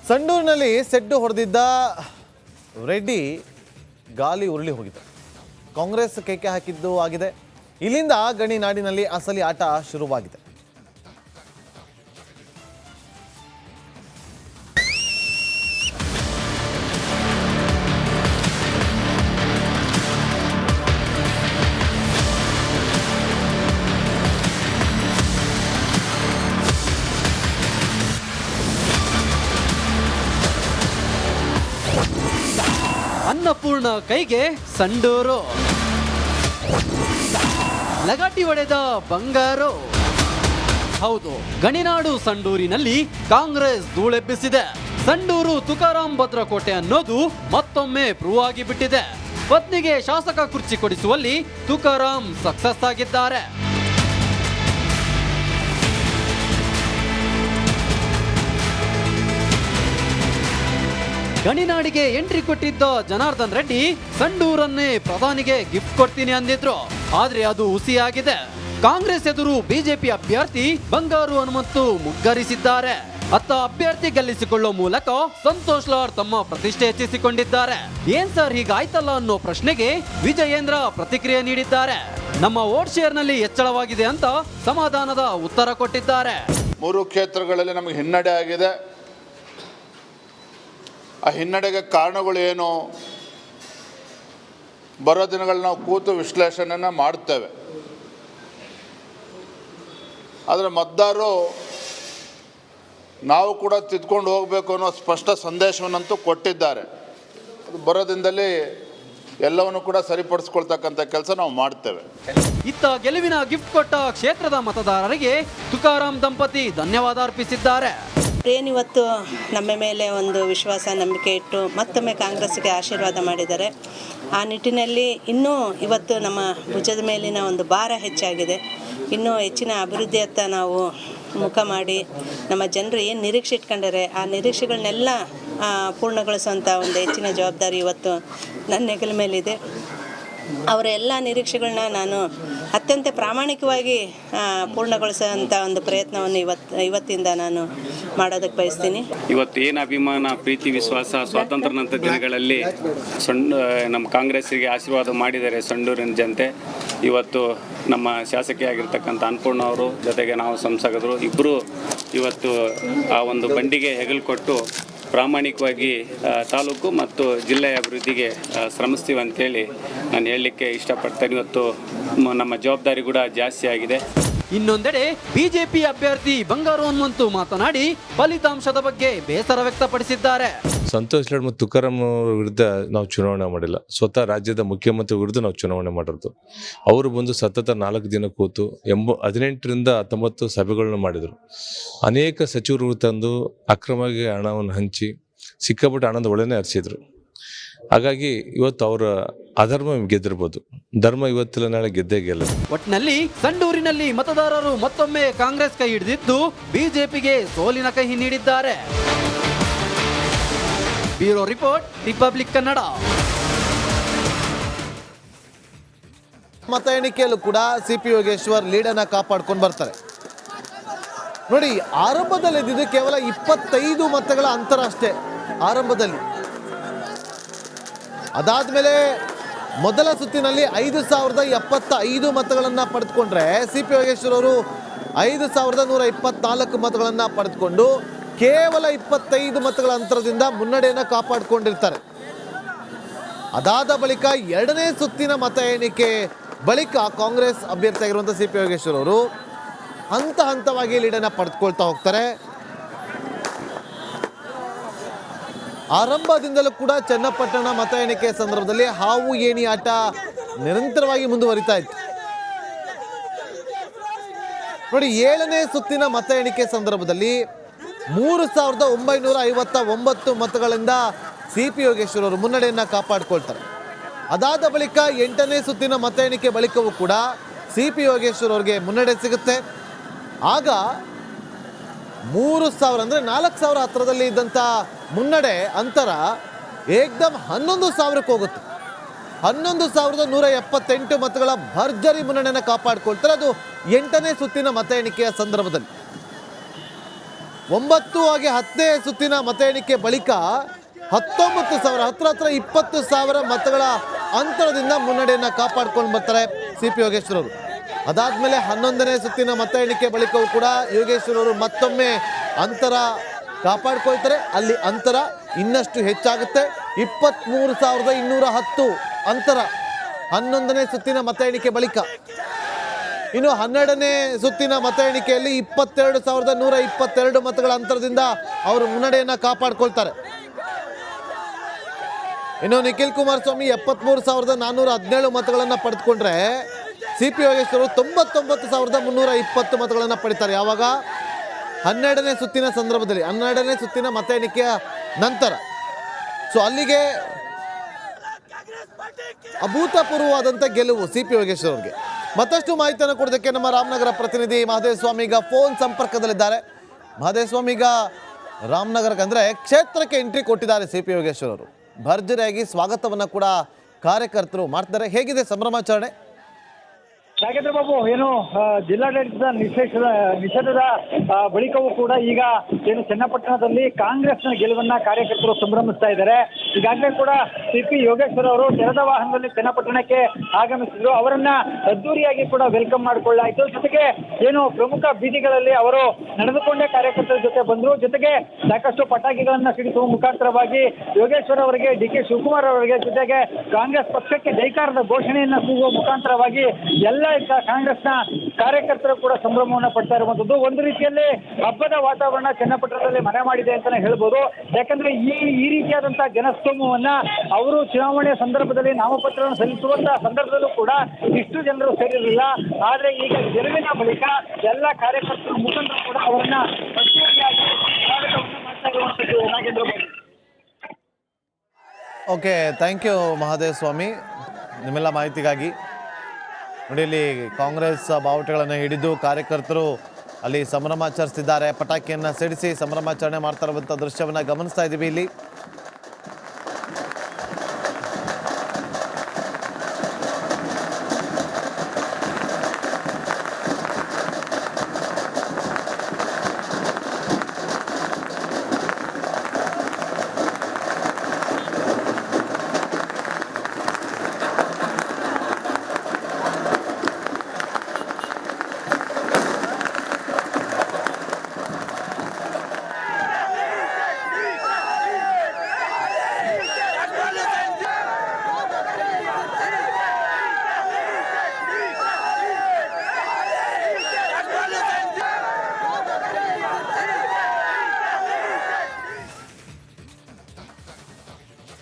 ಸಂಡೂರಿನಲ್ಲಿ ಸೆಡ್ಡು ಹೊಡೆದಿದ್ದ ರೆಡ್ಡಿ ಗಾಲಿ ಉರುಳಿ ಹೋಗಿದೆ. ಕಾಂಗ್ರೆಸ್ ಕೇಕೆ ಹಾಕಿದ್ದು ಆಗಿದೆ. ಇಲ್ಲಿಂದ ಗಣಿ ನಾಡಿನಲ್ಲಿ ಅಸಲಿ ಆಟ ಶುರುವಾಗಿದೆ. ಅನ್ನಪೂರ್ಣ ಕೈಗೆ ಸಂಡೂರು, ಲಗಾಟಿ ಹೊಡೆದ ಬಂಗಾರು. ಹೌದು, ಗಣಿನಾಡು ಸಂಡೂರಿನಲ್ಲಿ ಕಾಂಗ್ರೆಸ್ ಧೂಳೆಬ್ಬಿಸಿದೆ. ಸಂಡೂರು ತುಕಾರಾಂ ಭದ್ರಕೋಟೆ ಅನ್ನೋದು ಮತ್ತೊಮ್ಮೆ ಪ್ರೂವ್ ಆಗಿಬಿಟ್ಟಿದೆ. ಪತ್ನಿಗೆ ಶಾಸಕ ಕುರ್ಚಿ ಕೊಡಿಸುವಲ್ಲಿ ತುಕಾರಾಂ ಸಕ್ಸಸ್ ಆಗಿದ್ದಾರೆ. ಗಣಿನಾಡಿಗೆ ಎಂಟ್ರಿ ಕೊಟ್ಟಿದ್ದ ಜನಾರ್ದನ್ ರೆಡ್ಡಿ ಸಂಡೂರನ್ನೇ ಪ್ರಧಾನಿಗೆ ಗಿಫ್ಟ್ ಕೊಡ್ತೀನಿ ಅಂದಿದ್ರು. ಆದ್ರೆ ಅದು ಹುಸಿಯಾಗಿದೆ. ಕಾಂಗ್ರೆಸ್ ಎದುರು ಬಿಜೆಪಿ ಅಭ್ಯರ್ಥಿ ಬಂಗಾರು ಹನುಮಂತು ಮುಗ್ಗರಿಸಿದ್ದಾರೆ. ಅತ್ತ ಅಭ್ಯರ್ಥಿ ಗೆಲ್ಲಿಸಿಕೊಳ್ಳುವ ಮೂಲಕ ಸಂತೋಷ್ ಲಾಡ್ ತಮ್ಮ ಪ್ರತಿಷ್ಠೆ ಹೆಚ್ಚಿಸಿಕೊಂಡಿದ್ದಾರೆ. ಏನ್ ಸರ್ ಹೀಗಾಯ್ತಲ್ಲ ಅನ್ನೋ ಪ್ರಶ್ನೆಗೆ ವಿಜಯೇಂದ್ರ ಪ್ರತಿಕ್ರಿಯೆ ನೀಡಿದ್ದಾರೆ. ನಮ್ಮ ವೋಟ್ ಶೇರ್ ನಲ್ಲಿ ಹೆಚ್ಚಳವಾಗಿದೆ ಅಂತ ಸಮಾಧಾನದ ಉತ್ತರ ಕೊಟ್ಟಿದ್ದಾರೆ. 3 ಕ್ಷೇತ್ರಗಳಲ್ಲಿ ನಮಗೆ ಹಿನ್ನಡೆ ಆಗಿದೆ. ಆ ಹಿನ್ನಡೆಗೆ ಕಾರಣಗಳು ಏನು, ಬರೋ ದಿನಗಳಲ್ಲಿ ನಾವು ಕೂತು ವಿಶ್ಲೇಷಣೆಯನ್ನು ಮಾಡ್ತೇವೆ. ಆದರೆ ಮತದಾರರು ನಾವು ಕೂಡ ತಿದ್ಕೊಂಡು ಹೋಗಬೇಕು ಅನ್ನೋ ಸ್ಪಷ್ಟ ಸಂದೇಶವನ್ನಂತೂ ಕೊಟ್ಟಿದ್ದಾರೆ. ಅದು ಬರೋ ದಿನದಲ್ಲಿ ಎಲ್ಲವನ್ನು ಕೂಡ ಸರಿಪಡಿಸ್ಕೊಳ್ತಕ್ಕಂಥ ಕೆಲಸ ನಾವು ಮಾಡ್ತೇವೆ. ಇತ್ತ ಗೆಲುವಿನ ಗಿಫ್ಟ್ ಕೊಟ್ಟ ಕ್ಷೇತ್ರದ ಮತದಾರರಿಗೆ ತುಕಾರಾಂ ದಂಪತಿ ಧನ್ಯವಾದ ಅರ್ಪಿಸಿದ್ದಾರೆ. ಏನಿವತ್ತು ನಮ್ಮ ಮೇಲೆ ಒಂದು ವಿಶ್ವಾಸ ನಂಬಿಕೆ ಇಟ್ಟು ಮತ್ತೊಮ್ಮೆ ಕಾಂಗ್ರೆಸ್ಗೆ ಆಶೀರ್ವಾದ ಮಾಡಿದ್ದಾರೆ. ಆ ನಿಟ್ಟಿನಲ್ಲಿ ಇನ್ನೂ ಇವತ್ತು ನಮ್ಮ ಭುಜದ ಮೇಲಿನ ಒಂದು ಭಾರ ಹೆಚ್ಚಾಗಿದೆ. ಇನ್ನೂ ಹೆಚ್ಚಿನ ಅಭಿವೃದ್ಧಿಯತ್ತ ನಾವು ಮುಖ ಮಾಡಿ ನಮ್ಮ ಜನರು ಏನು ನಿರೀಕ್ಷೆ ಇಟ್ಕೊಂಡಿದ್ದಾರೆ ಆ ನಿರೀಕ್ಷೆಗಳನ್ನೆಲ್ಲ ಪೂರ್ಣಗೊಳಿಸುವಂಥ ಒಂದು ಹೆಚ್ಚಿನ ಜವಾಬ್ದಾರಿ ಇವತ್ತು ನನ್ನ ಹೆಗಲ ಮೇಲಿದೆ. ಅವರ ಎಲ್ಲ ನಿರೀಕ್ಷೆಗಳನ್ನ ನಾನು ಅತ್ಯಂತ ಪ್ರಾಮಾಣಿಕವಾಗಿ ಪೂರ್ಣಗೊಳಿಸುವಂಥ ಒಂದು ಪ್ರಯತ್ನವನ್ನು ಇವತ್ತಿಂದ ನಾನು ಮಾಡೋದಕ್ಕೆ ಬಯಸ್ತೀನಿ. ಇವತ್ತು ಏನು ಅಭಿಮಾನ, ಪ್ರೀತಿ, ವಿಶ್ವಾಸ ಸ್ವಾತಂತ್ರ್ಯ ನಂತರ ದಿನಗಳಲ್ಲಿ ನಮ್ಮ ಕಾಂಗ್ರೆಸ್ಸಿಗೆ ಆಶೀರ್ವಾದ ಮಾಡಿದ್ದಾರೆ ಸಂಡೂರಿನ ಜನತೆ. ಇವತ್ತು ನಮ್ಮ ಶಾಸಕಿಯಾಗಿರ್ತಕ್ಕಂಥ ಅನ್ನಪೂರ್ಣ ಅವರು ಜೊತೆಗೆ ನಾವು ಸಂಸದರು ಇಬ್ಬರು ಇವತ್ತು ಆ ಒಂದು ಬಂಡಿಗೆ ಹೆಗಲು ಕೊಟ್ಟು ಪ್ರಾಮಾಣಿಕವಾಗಿ ತಾಲೂಕು ಮತ್ತು ಜಿಲ್ಲೆಯ ಅಭಿವೃದ್ಧಿಗೆ ಶ್ರಮಿಸ್ತೀವಿ ಅಂತೇಳಿ ನಾನು ಹೇಳಲಿಕ್ಕೆ ಇಷ್ಟಪಡ್ತೇನೆ. ಇವತ್ತು ನಮ್ಮ ಜವಾಬ್ದಾರಿ ಕೂಡ ಜಾಸ್ತಿ ಆಗಿದೆ. ಇನ್ನೊಂದೆಡೆ ಬಿಜೆಪಿ ಅಭ್ಯರ್ಥಿ ಬಂಗಾರು ಹನುಮಂತು ಮಾತನಾಡಿ ಫಲಿತಾಂಶದ ಬಗ್ಗೆ ಬೇಸರ ವ್ಯಕ್ತಪಡಿಸಿದ್ದಾರೆ. ಸಂತೋಷ್ ಲಾಡ್ ಮತ್ತು ತುಕಾರಾಂ ವಿರುದ್ಧ ನಾವು ಚುನಾವಣೆ ಮಾಡಿಲ್ಲ. ಸ್ವತಃ ರಾಜ್ಯದ ಮುಖ್ಯಮಂತ್ರಿ ವಿರುದ್ಧ ನಾವು ಚುನಾವಣೆ ಮಾಡಿರೋದು. ಅವರು ಬಂದು ಸತತ 4 ದಿನ ಕೂತು 18ರಿಂದ 19 ಸಭೆಗಳನ್ನು ಮಾಡಿದರು. ಅನೇಕ ಸಚಿವರು ತಂದು ಅಕ್ರಮವಾಗಿ ಹಣವನ್ನು ಹಂಚಿ ಸಿಕ್ಕಾಪಟ್ಟೆ ಹಣದ ಒಳನೆ ಹರಿಸಿದ್ರು. ಹಾಗಾಗಿ ಇವತ್ತು ಅವರ ಅಧರ್ಮ ಗೆದ್ದಿರ್ಬೋದು, ಧರ್ಮ ಇವತ್ತಿಲ್ಲ ನಾಳೆ ಗೆದ್ದೇ ಗೆಲ್ಲ. ಒಟ್ಟಿನಲ್ಲಿ ಸಂಡೂರಿನಲ್ಲಿ ಮತದಾರರು ಮತ್ತೊಮ್ಮೆ ಕಾಂಗ್ರೆಸ್ ಕೈ ಹಿಡಿದಿದ್ದು ಬಿಜೆಪಿಗೆ ಸೋಲಿನ ಕಹಿ ನೀಡಿದ್ದಾರೆ. Bureau report, republic Kannada. ಮತ ಎಣಿಕೆಯಲ್ಲೂ ಕೂಡ ಸಿಪಿ ಯೋಗೇಶ್ವರ್ ಲೀಡನ್ನು ಕಾಪಾಡ್ಕೊಂಡು ಬರ್ತಾರೆ. ನೋಡಿ, ಆರಂಭದಲ್ಲಿ ಇದ್ದಿದ್ದು ಕೇವಲ 25 ಮತಗಳ ಅಂತರ ಅಷ್ಟೇ ಆರಂಭದಲ್ಲಿ. ಅದಾದ್ಮೇಲೆ ಮೊದಲ ಸುತ್ತಿನಲ್ಲಿ 5075 ಮತಗಳನ್ನು ಪಡೆದುಕೊಂಡ್ರೆ ಸಿಪಿ ಯೋಗೇಶ್ವರ್ ಅವರು 5124 ಮತಗಳನ್ನು ಪಡೆದುಕೊಂಡು ಕೇವಲ 25 ಮತಗಳ ಅಂತರದಿಂದ ಮುನ್ನಡೆಯನ್ನು ಕಾಪಾಡಿಕೊಂಡಿರ್ತಾರೆ. ಅದಾದ ಬಳಿಕ 2ನೇ ಸುತ್ತಿನ ಮತ ಎಣಿಕೆ ಬಳಿಕ ಕಾಂಗ್ರೆಸ್ ಅಭ್ಯರ್ಥಿಯಾಗಿರುವಂಥ ಸಿಪಿ ಯೋಗೇಶ್ವರ್ ಅವರು ಹಂತ ಹಂತವಾಗಿ ಲೀಡನ್ನು ಪಡೆದುಕೊಳ್ತಾ ಹೋಗ್ತಾರೆ. ಆರಂಭದಿಂದಲೂ ಕೂಡ ಚನ್ನಪಟ್ಟಣ ಮತ ಎಣಿಕೆ ಸಂದರ್ಭದಲ್ಲಿ ಹಾವು ಏಣಿ ಆಟ ನಿರಂತರವಾಗಿ ಮುಂದುವರಿತಾ ಇತ್ತು. ನೋಡಿ, 7ನೇ ಸುತ್ತಿನ ಮತ ಎಣಿಕೆ ಸಂದರ್ಭದಲ್ಲಿ 3959 ಮತಗಳಿಂದ ಸಿಪಿ ಯೋಗೇಶ್ವರ್ ಅವರು ಮುನ್ನಡೆಯನ್ನು ಕಾಪಾಡಿಕೊಳ್ತಾರೆ. ಅದಾದ ಬಳಿಕ 8ನೇ ಸುತ್ತಿನ ಮತ ಎಣಿಕೆ ಬಳಿಕವೂ ಕೂಡ ಸಿಪಿ ಯೋಗೇಶ್ವರ್ ಅವರಿಗೆ ಮುನ್ನಡೆ ಸಿಗುತ್ತೆ. ಆಗ 3000 ಅಂದರೆ 4000 ಹತ್ತಿರದಲ್ಲಿ ಇದ್ದಂಥ ಮುನ್ನಡೆ ಅಂತರ ಏಕ್ದಮ್ 11,000ಕ್ಕೆ ಹೋಗುತ್ತೆ. 11,178 ಮತಗಳ ಭರ್ಜರಿ ಮುನ್ನಡೆಯನ್ನು ಕಾಪಾಡಿಕೊಳ್ತಾರೆ. ಅದು 8ನೇ ಸುತ್ತಿನ ಮತ ಎಣಿಕೆಯ ಸಂದರ್ಭದಲ್ಲಿ. 9 ಹಾಗೆ 10ನೇ ಸುತ್ತಿನ ಮತ ಎಣಿಕೆ ಬಳಿಕ 19,000 ಹತ್ರ 20,000 ಮತಗಳ ಅಂತರದಿಂದ ಮುನ್ನಡೆಯನ್ನು ಕಾಪಾಡ್ಕೊಂಡು ಬರ್ತಾರೆ ಸಿ ಪಿ ಯೋಗೇಶ್ವರ್ ಅವರು. ಅದಾದಮೇಲೆ 11ನೇ ಸುತ್ತಿನ ಮತ ಎಣಿಕೆ ಬಳಿಕವೂ ಕೂಡ ಯೋಗೇಶ್ವರ್ ಅವರು ಮತ್ತೊಮ್ಮೆ ಅಂತರ ಕಾಪಾಡ್ಕೊಳ್ತಾರೆ. ಅಲ್ಲಿ ಅಂತರ ಇನ್ನಷ್ಟು ಹೆಚ್ಚಾಗುತ್ತೆ. 23,210 ಅಂತರ 11ನೇ ಸುತ್ತಿನ ಮತ ಎಣಿಕೆ ಬಳಿಕ. ಇನ್ನು 12ನೇ ಸುತ್ತಿನ ಮತ ಎಣಿಕೆಯಲ್ಲಿ 22,122 ಮತಗಳ ಅಂತರದಿಂದ ಅವರು ಮುನ್ನಡೆಯನ್ನು ಕಾಪಾಡ್ಕೊಳ್ತಾರೆ. ಇನ್ನು ನಿಖಿಲ್ ಕುಮಾರಸ್ವಾಮಿ 73,417 ಮತಗಳನ್ನು ಪಡೆದುಕೊಂಡ್ರೆ ಸಿ ಪಿ ಯೋಗೇಶ್ವರರು 99,320 ಮತಗಳನ್ನು ಪಡಿತಾರೆ. ಯಾವಾಗ 12ನೇ ಸುತ್ತಿನ ಸಂದರ್ಭದಲ್ಲಿ, 12ನೇ ಸುತ್ತಿನ ಮತ ಎಣಿಕೆಯ ನಂತರ. ಸೊ ಅಲ್ಲಿಗೆ ಅಭೂತಪೂರ್ವವಾದಂಥ ಗೆಲುವು ಸಿ ಪಿ ಯೋಗೇಶ್ವರ್ ಅವರಿಗೆ. ಮತ್ತಷ್ಟು ಮಾಹಿತಿಯನ್ನು ಕೊಡೋದಕ್ಕೆ ನಮ್ಮ ರಾಮನಗರ ಪ್ರತಿನಿಧಿ ಮಹದೇವ್ ಸ್ವಾಮಿ ಈಗ ಫೋನ್ ಸಂಪರ್ಕದಲ್ಲಿದ್ದಾರೆ. ಮಹದೇವ್ ಸ್ವಾಮಿ ಈಗ ರಾಮನಗರಕ್ಕೆ ಅಂದರೆ ಕ್ಷೇತ್ರಕ್ಕೆ ಎಂಟ್ರಿ ಕೊಟ್ಟಿದ್ದಾರೆ ಸಿ ಪಿ ಯೋಗೇಶ್ವರ್ ಅವರು. ಭರ್ಜರಿಯಾಗಿ ಸ್ವಾಗತವನ್ನು ಕೂಡ ಕಾರ್ಯಕರ್ತರು ಮಾಡ್ತಾರೆ. ಹೇಗಿದೆ ಸಂಭ್ರಮಾಚರಣೆ? ನಾಗೇಂದ್ರ ಬಾಬು, ಏನು ಜಿಲ್ಲಾಡಳಿತದ ನಿಷೇಧದ ಬಳಿಕವೂ ಕೂಡ ಈಗ ಏನು ಚನ್ನಪಟ್ಟಣದಲ್ಲಿ ಕಾಂಗ್ರೆಸ್ನ ಗೆಲುವನ್ನ ಕಾರ್ಯಕರ್ತರು ಸಂಭ್ರಮಿಸ್ತಾ ಇದ್ದಾರೆ. ಈಗಾಗಲೇ ಕೂಡ ಸಿ ಪಿ ಯೋಗೇಶ್ವರ್ ಅವರು ತೆರೆದ ವಾಹನದಲ್ಲಿ ಚನ್ನಪಟ್ಟಣಕ್ಕೆ ಆಗಮಿಸಿದ್ರು. ಅವರನ್ನ ಅದ್ದೂರಿಯಾಗಿ ಕೂಡ ವೆಲ್ಕಮ್ ಮಾಡಿಕೊಳ್ಳಾಯಿತು. ಜೊತೆಗೆ ಏನು ಪ್ರಮುಖ ಬೀದಿಗಳಲ್ಲಿ ಅವರು ನಡೆದುಕೊಂಡೇ ಕಾರ್ಯಕರ್ತರ ಜೊತೆ ಬಂದರು. ಜೊತೆಗೆ ಸಾಕಷ್ಟು ಪಟಾಕಿಗಳನ್ನ ಸಿಡಿಸುವ ಮುಖಾಂತರವಾಗಿ ಯೋಗೇಶ್ವರ್ ಅವರಿಗೆ, ಡಿ ಕೆ ಶಿವಕುಮಾರ್ ಅವರಿಗೆ, ಜೊತೆಗೆ ಕಾಂಗ್ರೆಸ್ ಪಕ್ಷಕ್ಕೆ ಜೈಕಾರದ ಘೋಷಣೆಯನ್ನ ಕೂಗುವ ಮುಖಾಂತರವಾಗಿ ಎಲ್ಲ ಕಾಂಗ್ರೆಸ್ನ ಕಾರ್ಯಕರ್ತರು ಕೂಡ ಸಂಭ್ರಮವನ್ನು ಪಡ್ತಾ ಇರುವಂತದ್ದು. ಒಂದು ರೀತಿಯಲ್ಲಿ ಹಬ್ಬದ ವಾತಾವರಣ ಚನ್ನಪಟ್ಟಣದಲ್ಲಿ ಮನೆ ಮಾಡಿದೆ ಅಂತಾನೆ ಹೇಳ್ಬೋದು. ಯಾಕಂದ್ರೆ ಈ ರೀತಿಯಾದಂತಹ ಜನಸ್ತೋಮವನ್ನ ಅವರು ಚುನಾವಣೆಯ ಸಂದರ್ಭದಲ್ಲಿ ನಾಮಪತ್ರವನ್ನು ಸಲ್ಲಿಸುವಂತಹ ಸಂದರ್ಭದಲ್ಲೂ ಕೂಡ ಇಷ್ಟು ಜನರು ಸೇರಿರಲಿಲ್ಲ. ಆದ್ರೆ ಈಗ ಗೆಲುವಿನ ಬಳಿಕ ಎಲ್ಲ ಕಾರ್ಯಕರ್ತರ ಮುಖಂಡರು ಕೂಡ ಅವರನ್ನ ಅದ್ದೂರಿಯಾಗಿ ಸ್ವಾಗತವನ್ನು ಮಾಡ್ತಾ ಇರುವಂತದ್ದು. Nagendra Babu. Okay, thank you Mahadev Swamy ನಿಮ್ಮೆಲ್ಲ ಮಾಹಿತಿಗಾಗಿ. ನೋಡಿ, ಇಲ್ಲಿ ಕಾಂಗ್ರೆಸ್ ಬಾವುಟಗಳನ್ನು ಹಿಡಿದು ಕಾರ್ಯಕರ್ತರು ಅಲ್ಲಿ ಸಂಭ್ರಮಾಚರಿಸ್ತಿದ್ದಾರೆ. ಪಟಾಕಿಯನ್ನು ಸಿಡಿಸಿ ಸಂಭ್ರಮಾಚರಣೆ ಮಾಡ್ತಾ ಇರುವಂಥ ದೃಶ್ಯವನ್ನು ಗಮನಿಸ್ತಾ ಇದ್ದೀವಿ ಇಲ್ಲಿ.